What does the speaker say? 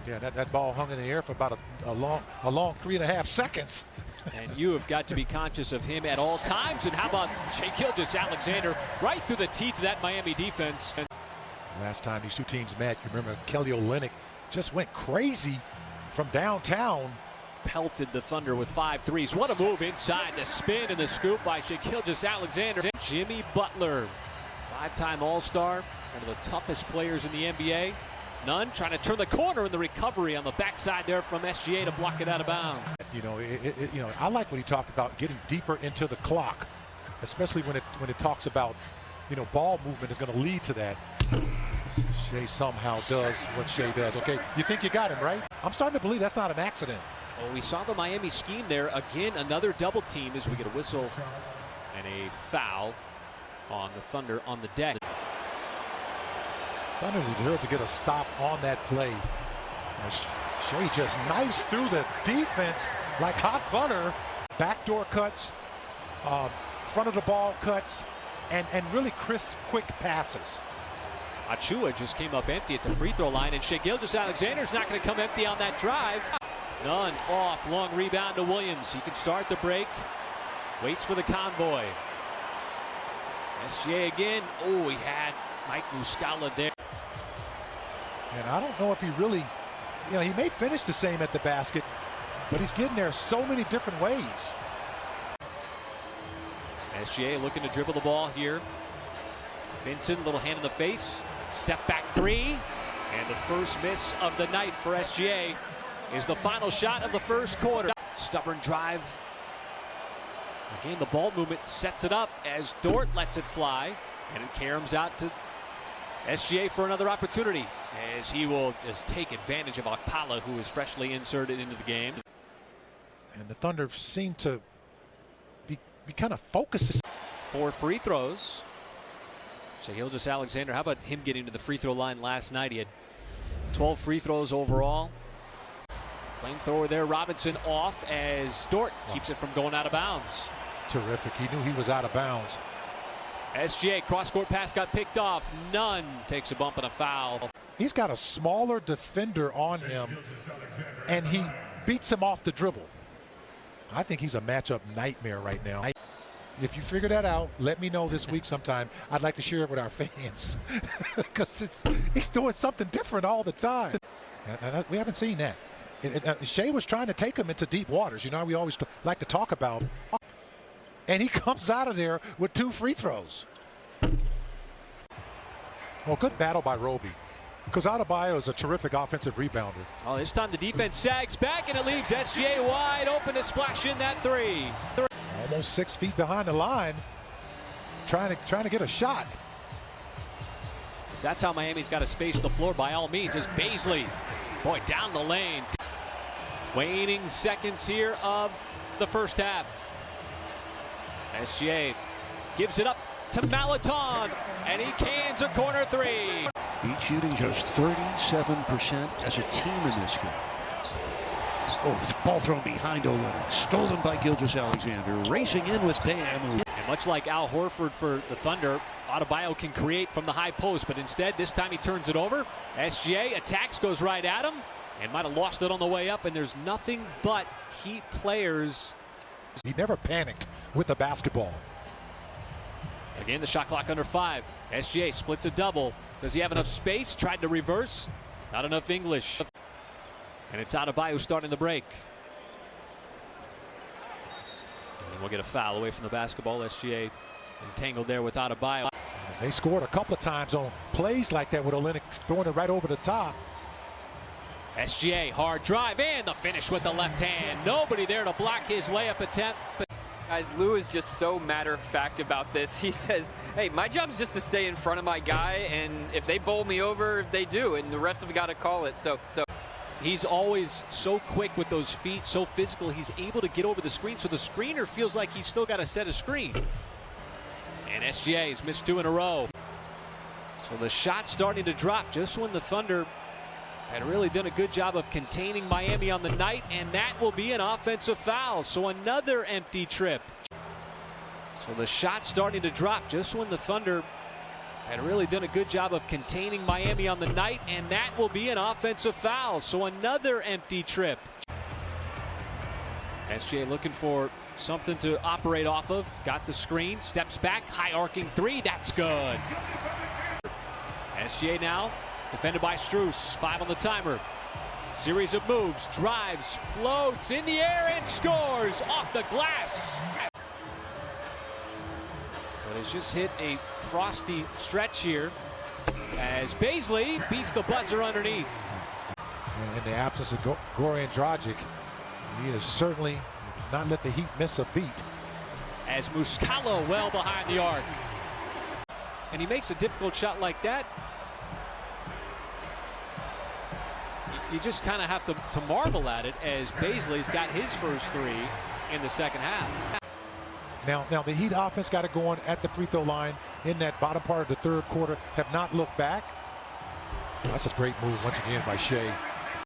Yeah, that ball hung in the air for about a long 3.5 seconds. And you have got to be conscious of him at all times. And how about Shai Gilgeous-Alexander right through the teeth of that Miami defense. Last time these two teams met, you remember Kelly Olynyk just went crazy from downtown. Pelted the Thunder with 5 threes. What a move inside. The spin and the scoop by Shai Gilgeous-Alexander. Jimmy Butler, 5-time All-Star, one of the toughest players in the NBA. Nunn trying to turn the corner in the recovery on the backside there from SGA to block it out of bounds. You know, I like what he talked about, getting deeper into the clock, especially when it talks about, you know, ball movement is going to lead to that. Shai somehow does what Shai does. Okay, you think you got him, right? I'm starting to believe that's not an accident. Well, we saw the Miami scheme there. Again, another double team as we get a whistle and a foul on the Thunder on the deck. Thunder deserved to get a stop on that play. Shai just knifes through the defense like hot butter. Backdoor cuts, front of the ball cuts, and really crisp, quick passes. Achua just came up empty at the free throw line, and Shai Gilgeous-Alexander's not going to come empty on that drive. Nunn off, long rebound to Williams. He can start the break, waits for the convoy. SGA again. Oh, he had Mike Muscala there. And I don't know if he really, you know, he may finish the same at the basket, but he's getting there so many different ways. SGA looking to dribble the ball here. Vincent, little hand in the face. Step back three. And the first miss of the night for SGA is the final shot of the first quarter. Stubborn drive. Again, the ball movement sets it up as Dort lets it fly. And it caroms out to SGA for another opportunity, as he will just take advantage of Okpala, who is freshly inserted into the game. And the Thunder seem to be kind of focused. 4 free throws. Shai Gilgeous-Alexander, how about him getting to the free throw line last night? He had 12 free throws overall. Flamethrower there, Robinson off as Dort keeps it from going out of bounds. Terrific. He knew he was out of bounds. SGA cross-court pass got picked off. Nunn takes a bump and a foul. He's got a smaller defender on him, and he beats him off the dribble. I think he's a matchup nightmare right now. If you figure that out, let me know this week sometime. I'd like to share it with our fans because he's doing something different all the time. We haven't seen that. Shai was trying to take him into deep waters. You know, we always like to talk about. And he comes out of there with 2 free throws. Well, good battle by Roby, because Adebayo is a terrific offensive rebounder. Oh, this time the defense sags back, and it leaves SGA wide open to splash in that 3. Almost 6 feet behind the line, trying to get a shot. If that's how Miami's got to space the floor, by all means, is Baisley. Boy, down the lane. Waning seconds here of the first half. SGA gives it up to Malaton, and he cans a corner 3. Beat shooting just 37% as a team in this game. Oh, ball thrown behind Olynyk, stolen by Gilgeous-Alexander, racing in with Bam. And much like Al Horford for the Thunder, Adebayo can create from the high post, but instead this time he turns it over. SGA attacks, goes right at him, and might have lost it on the way up, and there's nothing but Heat players. He never panicked with the basketball. Again, the shot clock under 5. SGA splits a double. Does he have enough space? Tried to reverse. Not enough English. And it's Adebayo starting the break. And we'll get a foul away from the basketball. SGA entangled there with Adebayo. They scored a couple of times on plays like that with Olynyk throwing it right over the top. SGA, hard drive, and the finish with the left hand. Nobody there to block his layup attempt. Guys, Lou is just so matter-of-fact about this. He says, hey, my job's just to stay in front of my guy, and if they bowl me over, they do, and the refs have got to call it. So he's always so quick with those feet, so physical. He's able to get over the screen, so the screener feels like he's still got to set a screen. And SGA has missed 2 in a row. So the shot's starting to drop just when the Thunder had really done a good job of containing Miami on the night, and that will be an offensive foul. So another empty trip. So the shot's starting to drop just when the Thunder had really done a good job of containing Miami on the night, and that will be an offensive foul. So another empty trip. SGA looking for something to operate off of. Got the screen, steps back, high arcing three, that's good. SGA now defended by Strus, 5 on the timer. Series of moves, drives, floats in the air and scores off the glass. But has just hit a frosty stretch here as Bazley beats the buzzer underneath. And in the absence of Goran Dragic, he has certainly not let the Heat miss a beat. As Muscala well behind the arc. And he makes a difficult shot like that. You just kind of have to marvel at it as Bazley's got his first 3 in the second half. Now the Heat offense got it going at the free throw line in that bottom part of the third quarter. Have not looked back. That's a great move once again by Shai.